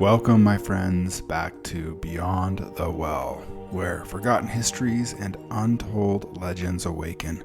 Welcome, my friends, back to Beyond the Well, where forgotten histories and untold legends awaken.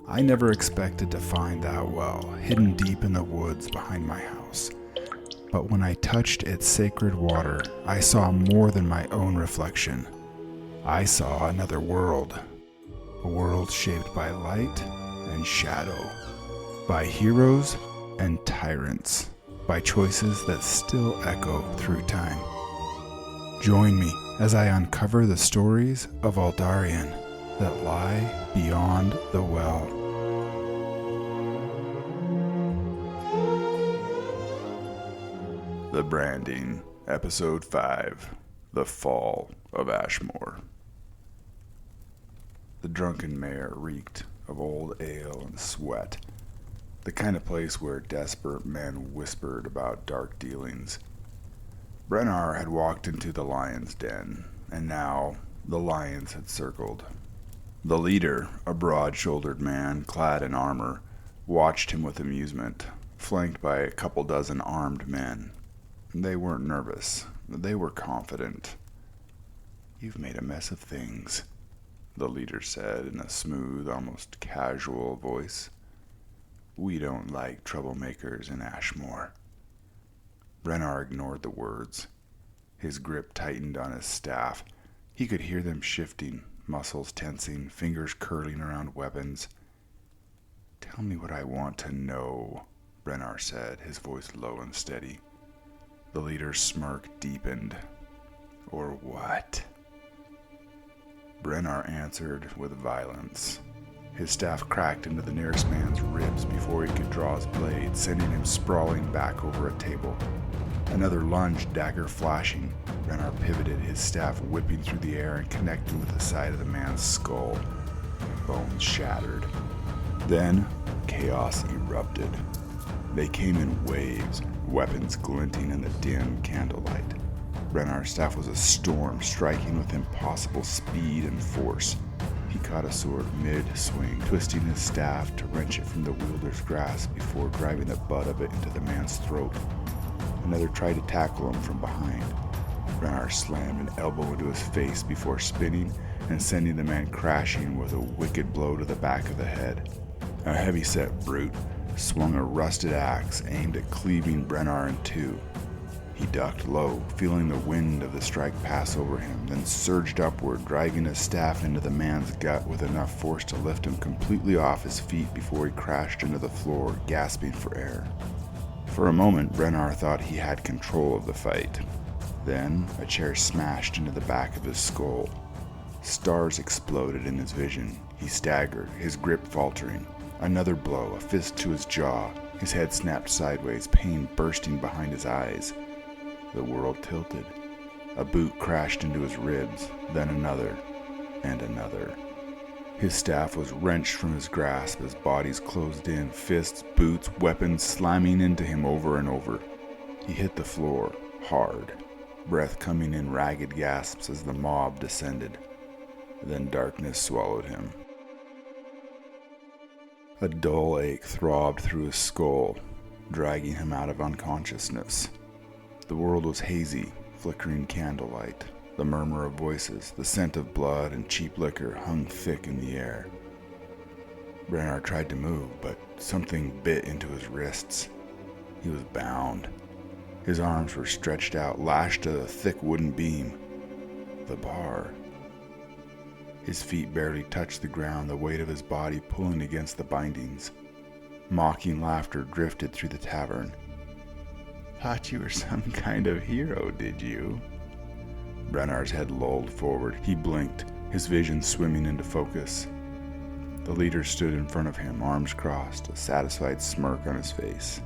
I never expected to find that well, hidden deep in the woods behind my house. But when I touched its sacred water, I saw more than my own reflection. I saw another world. A world shaped by light and shadow, by heroes and tyrants, by choices that still echo through time. Join me as I uncover the stories of Aldarion that lie beyond the well. The Branding, Episode 5, The Fall of Ashmoore. The drunken mare reeked of old ale and sweat, the kind of place where desperate men whispered about dark dealings. Brennar had walked into the lion's den, and now the lions had circled. The leader, a broad-shouldered man clad in armor, watched him with amusement, flanked by a couple dozen armed men. They weren't nervous. They were confident. "You've made a mess of things," the leader said in a smooth, almost casual voice. "We don't like troublemakers in Ashmoore." Brennar ignored the words. His grip tightened on his staff. He could hear them shifting, muscles tensing, fingers curling around weapons. "Tell me what I want to know," Brennar said, his voice low and steady. The leader's smirk deepened. "Or what?" Brennar answered with violence. His staff cracked into the nearest man's ribs before he could draw his blade, sending him sprawling back over a table. Another lunge, dagger flashing. Brennar pivoted, his staff whipping through the air and connecting with the side of the man's skull. Bones shattered. Then, chaos erupted. They came in waves, weapons glinting in the dim candlelight. Brennar's staff was a storm, striking with impossible speed and force. He caught a sword mid-swing, twisting his staff to wrench it from the wielder's grasp before driving the butt of it into the man's throat. Another tried to tackle him from behind. Brennar slammed an elbow into his face before spinning and sending the man crashing with a wicked blow to the back of the head. A heavy-set brute swung a rusted axe aimed at cleaving Brennar in two. He ducked low, feeling the wind of the strike pass over him, then surged upward, driving his staff into the man's gut with enough force to lift him completely off his feet before he crashed into the floor, gasping for air. For a moment, Brennar thought he had control of the fight. Then, a chair smashed into the back of his skull. Stars exploded in his vision. He staggered, his grip faltering. Another blow, a fist to his jaw. His head snapped sideways, pain bursting behind his eyes. The world tilted. A boot crashed into his ribs, then another, and another. His staff was wrenched from his grasp as bodies closed in, fists, boots, weapons slamming into him over and over. He hit the floor, hard, breath coming in ragged gasps as the mob descended. Then darkness swallowed him. A dull ache throbbed through his skull, dragging him out of unconsciousness. The world was hazy, flickering candlelight. The murmur of voices, the scent of blood and cheap liquor hung thick in the air. Brennar tried to move, but something bit into his wrists. He was bound. His arms were stretched out, lashed to the thick wooden beam. The bar. His feet barely touched the ground, the weight of his body pulling against the bindings. Mocking laughter drifted through the tavern. "Thought you were some kind of hero, did you?" Brennar's head lolled forward. He blinked, his vision swimming into focus. The leader stood in front of him, arms crossed, a satisfied smirk on his face.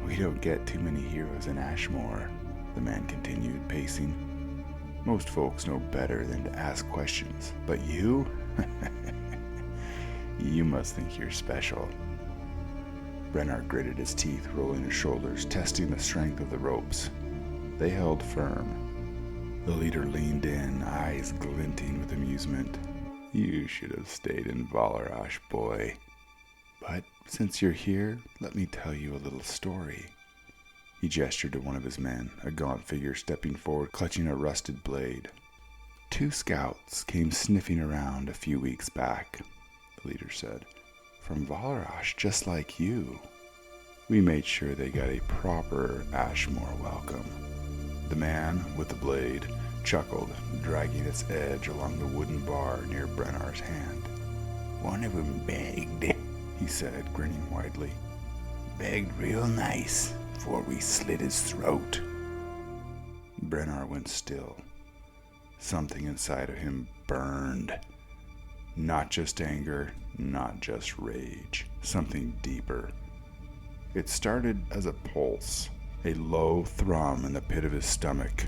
"We don't get too many heroes in Ashmoore," the man continued, pacing. "Most folks know better than to ask questions. But you? You must think you're special." Brennar gritted his teeth, rolling his shoulders, testing the strength of the ropes. They held firm. The leader leaned in, eyes glinting with amusement. "You should have stayed in Valarash, boy. But since you're here, let me tell you a little story." He gestured to one of his men, a gaunt figure stepping forward, clutching a rusted blade. 2 scouts came sniffing around a few weeks back, the leader said. From Valarash, just like you. We made sure they got a proper Ashmoore welcome. The man with the blade chuckled, dragging its edge along the wooden bar near Brennar's hand. One of 'em begged, he said, grinning widely. Begged real nice before we slit his throat. Brennar went still. Something inside of him burned. Not just anger, not just rage. Something deeper. It started as a pulse, a low thrum in the pit of his stomach.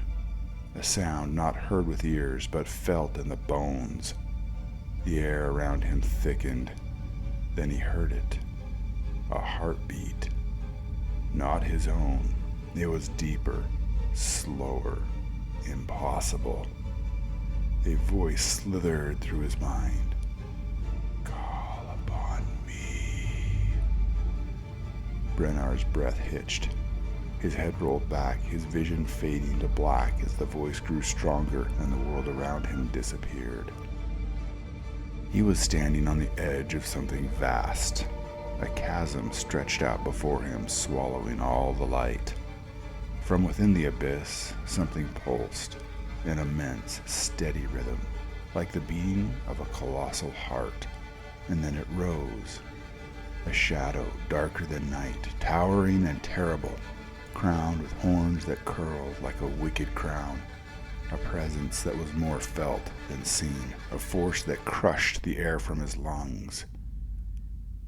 A sound not heard with ears, but felt in the bones. The air around him thickened. Then he heard it. A heartbeat. Not his own. It was deeper, slower, impossible. A voice slithered through his mind. Call upon me. Brennar's breath hitched. His head rolled back, his vision fading to black as the voice grew stronger and the world around him disappeared. He was standing on the edge of something vast. A chasm stretched out before him, swallowing all the light. From within the abyss, something pulsed, an immense, steady rhythm, like the beating of a colossal heart. And then it rose, a shadow darker than night, towering and terrible, crowned with horns that curled like a wicked crown. A presence that was more felt than seen, a force that crushed the air from his lungs.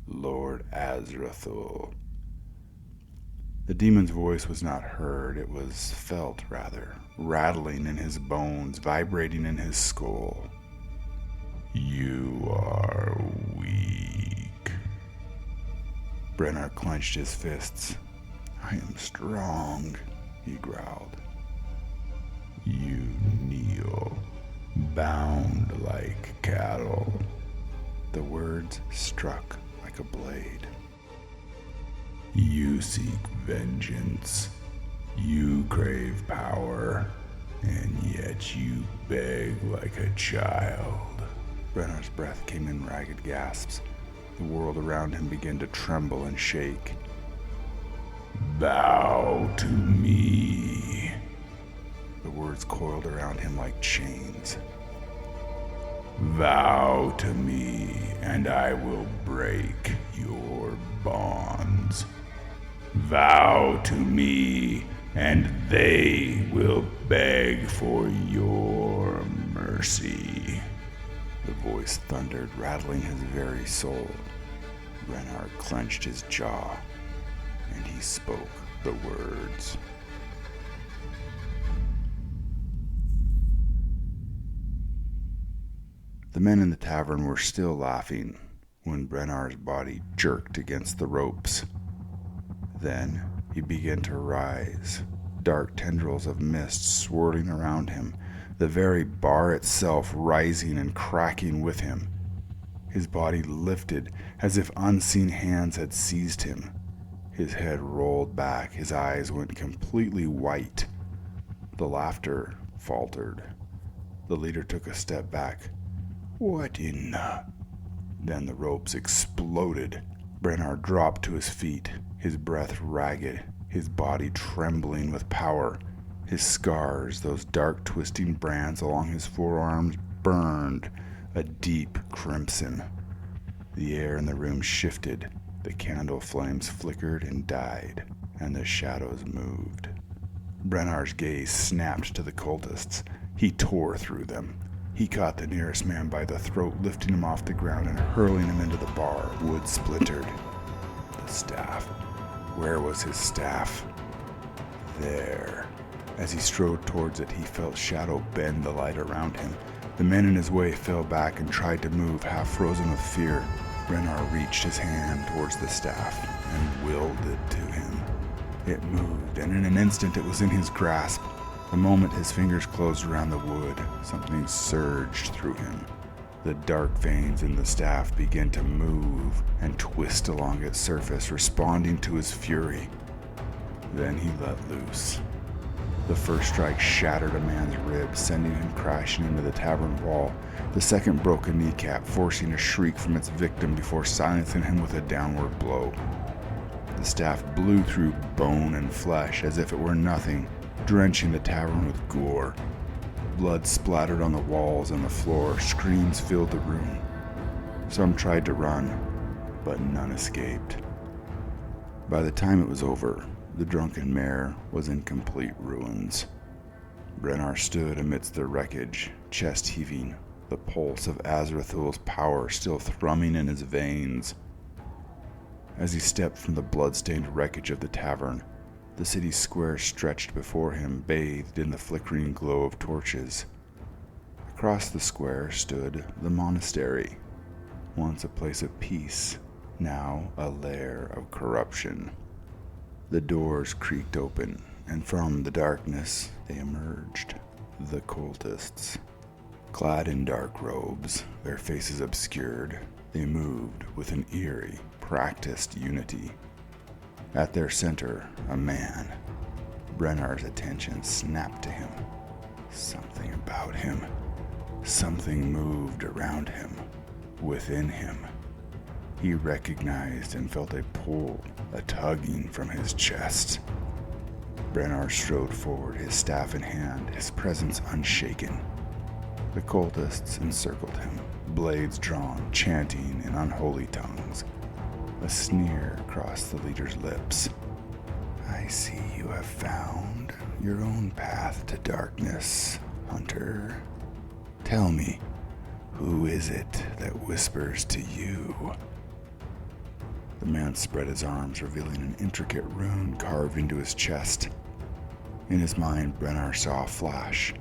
Lord Azrathul. The demon's voice was not heard, it was felt, rather, rattling in his bones, vibrating in his skull. You are weak. Brennar clenched his fists. I am strong, he growled. You kneel, bound like cattle. The words struck like a blade. You seek vengeance. You crave power. And yet you beg like a child. Brennar's breath came in ragged gasps. The world around him began to tremble and shake. Bow to me. The words coiled around him like chains. Vow to me, and I will break your bonds. Vow to me, and they will beg for your mercy. The voice thundered, rattling his very soul. Brennar clenched his jaw, and he spoke the words. The men in the tavern were still laughing when Brennar's body jerked against the ropes. Then he began to rise, dark tendrils of mist swirling around him, the very bar itself rising and cracking with him. His body lifted as if unseen hands had seized him. His head rolled back, his eyes went completely white. The laughter faltered. The leader took a step back. What in the... Then the ropes exploded. Brennar dropped to his feet, his breath ragged, his body trembling with power. His scars, those dark twisting brands along his forearms, burned a deep crimson. The air in the room shifted, the candle flames flickered and died, and the shadows moved. Brennar's gaze snapped to the cultists. He tore through them. He caught the nearest man by the throat, lifting him off the ground and hurling him into the bar. Wood splintered. The staff. Where was his staff? There. As he strode towards it, he felt shadow bend the light around him. The men in his way fell back and tried to move, half frozen with fear. Brennar reached his hand towards the staff and willed it to him. It moved, and in an instant it was in his grasp. The moment his fingers closed around the wood, something surged through him. The dark veins in the staff began to move and twist along its surface, responding to his fury. Then he let loose. The first strike shattered a man's ribs, sending him crashing into the tavern wall. The second broke a kneecap, forcing a shriek from its victim before silencing him with a downward blow. The staff blew through bone and flesh as if it were nothing, drenching the tavern with gore. Blood splattered on the walls and the floor. Screams filled the room. Some tried to run, but none escaped. By the time it was over, the drunken mare was in complete ruins. Brennar stood amidst the wreckage, chest heaving, the pulse of Azrathul's power still thrumming in his veins. As he stepped from the blood-stained wreckage of the tavern, the city square stretched before him, bathed in the flickering glow of torches. Across the square stood the monastery, once a place of peace, now a lair of corruption. The doors creaked open, and from the darkness they emerged, the cultists. Clad in dark robes, their faces obscured, they moved with an eerie, practiced unity. At their center, a man. Brennar's attention snapped to him. Something about him. Something moved around him, within him. He recognized and felt a pull, a tugging from his chest. Brennar strode forward, his staff in hand, his presence unshaken. The cultists encircled him, blades drawn, chanting in unholy tongues. A sneer crossed the leader's lips. "I see you have found your own path to darkness, Hunter. Tell me, who is it that whispers to you?" The man spread his arms, revealing an intricate rune carved into his chest. In his mind, Brennar saw a flash,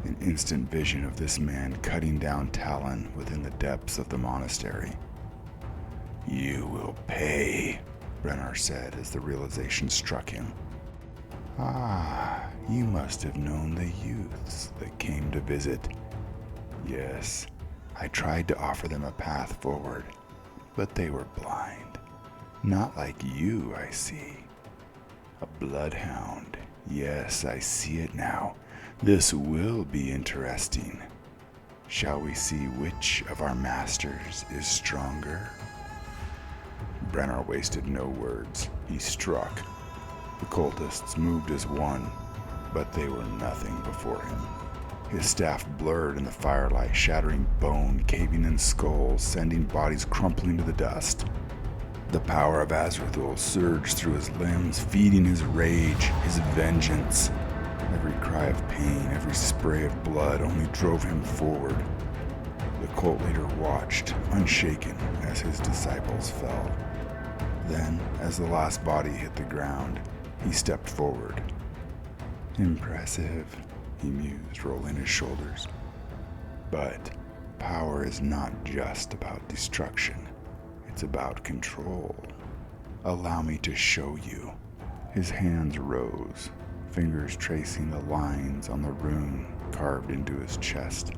an instant vision of this man cutting down Talon within the depths of the monastery. "You will pay," Brennar said as the realization struck him. "Ah, you must have known the youths that came to visit." "Yes, I tried to offer them a path forward, but they were blind. Not like you, I see. A bloodhound. Yes, I see it now. This will be interesting. Shall we see which of our masters is stronger?" Brennar wasted no words. He struck. The cultists moved as one, but they were nothing before him. His staff blurred in the firelight, shattering bone, caving in skulls, sending bodies crumpling to the dust. The power of Azrathul surged through his limbs, feeding his rage, his vengeance. Every cry of pain, every spray of blood only drove him forward. The cult leader watched, unshaken, as his disciples fell. Then, as the last body hit the ground, he stepped forward. "Impressive," he mused, rolling his shoulders. "But power is not just about destruction. It's about control. Allow me to show you." His hands rose, fingers tracing the lines on the rune carved into his chest.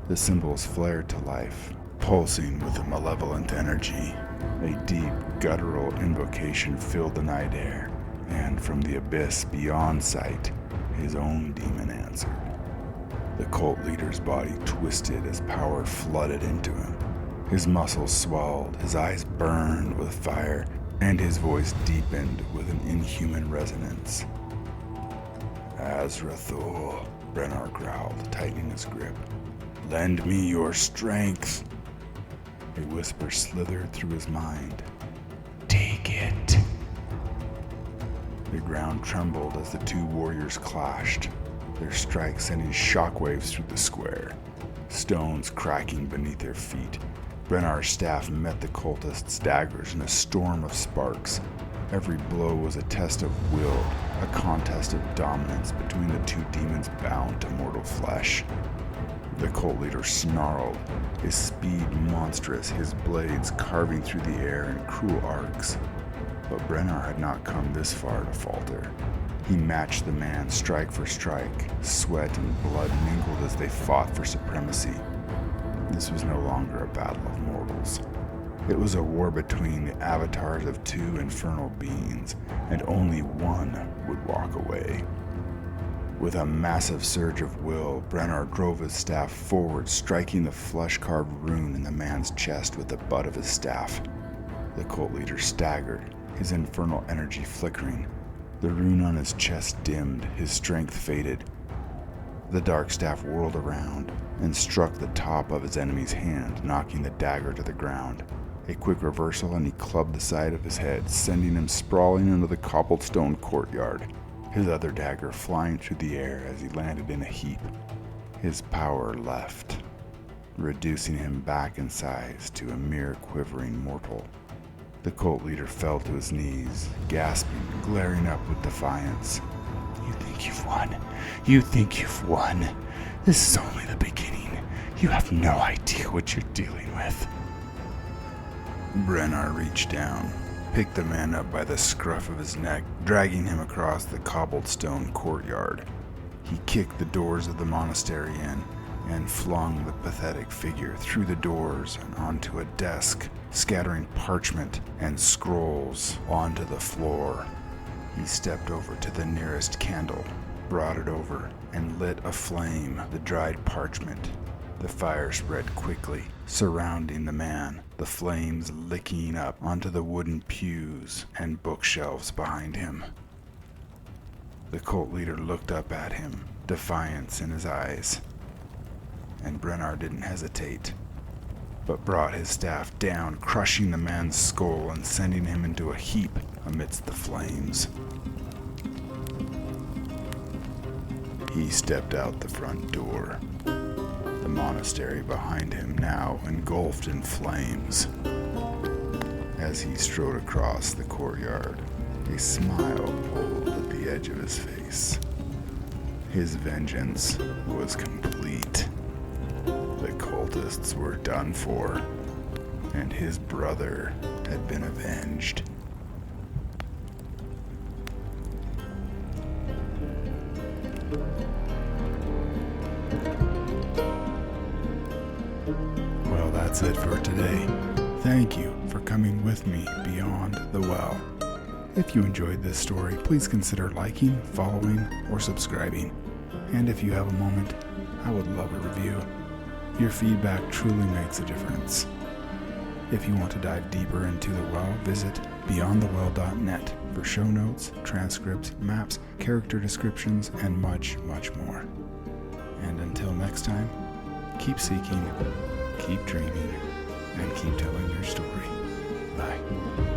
The symbols flared to life, pulsing with a malevolent energy. A deep, guttural invocation filled the night air, and from the abyss beyond sight, his own demon answered. The cult leader's body twisted as power flooded into him. His muscles swelled, his eyes burned with fire, and his voice deepened with an inhuman resonance. "Azrathul," Brennar growled, tightening his grip. "Lend me your strength." A whisper slithered through his mind. "Take it." The ground trembled as the two warriors clashed, their strikes sending shockwaves through the square, stones cracking beneath their feet. Brennar's staff met the cultists' daggers in a storm of sparks. Every blow was a test of will, a contest of dominance between the two demons bound to mortal flesh. The cult leader snarled, his speed monstrous, his blades carving through the air in cruel arcs. But Brennar had not come this far to falter. He matched the man strike for strike. Sweat and blood mingled as they fought for supremacy. This was no longer a battle of mortals. It was a war between the avatars of two infernal beings, and only one would walk away. With a massive surge of will, Brennar drove his staff forward, striking the flesh-carved rune in the man's chest with the butt of his staff. The cult leader staggered, his infernal energy flickering. The rune on his chest dimmed, his strength faded. The dark staff whirled around and struck the top of his enemy's hand, knocking the dagger to the ground. A quick reversal and he clubbed the side of his head, sending him sprawling into the cobbled stone courtyard, his other dagger flying through the air as he landed in a heap. His power left, reducing him back in size to a mere quivering mortal. The cult leader fell to his knees, gasping, glaring up with defiance. "You think you've won? You think you've won? This is only the beginning. You have no idea what you're dealing with." Brennar reached down, picked the man up by the scruff of his neck, dragging him across the cobbled stone courtyard. He kicked the doors of the monastery in and flung the pathetic figure through the doors and onto a desk, scattering parchment and scrolls onto the floor. He stepped over to the nearest candle, brought it over, and lit aflame the dried parchment. The fire spread quickly, surrounding the man, the flames licking up onto the wooden pews and bookshelves behind him. The cult leader looked up at him, defiance in his eyes. And Brennar didn't hesitate, but brought his staff down, crushing the man's skull and sending him into a heap amidst the flames. He stepped out the front door, the monastery behind him now engulfed in flames. As he strode across the courtyard, a smile pulled at the edge of his face. His vengeance was complete. The cultists were done for, and his brother had been avenged. Well, that's it for today. Thank you for coming with me beyond the well. If you enjoyed this story, please consider liking, following, or subscribing. And if you have a moment, I would love a review. Your feedback truly makes a difference. If you want to dive deeper into the well, visit beyondthewell.net for show notes, transcripts, maps, character descriptions, and much, much more. And until next time, keep seeking, keep dreaming, and keep telling your story. Bye.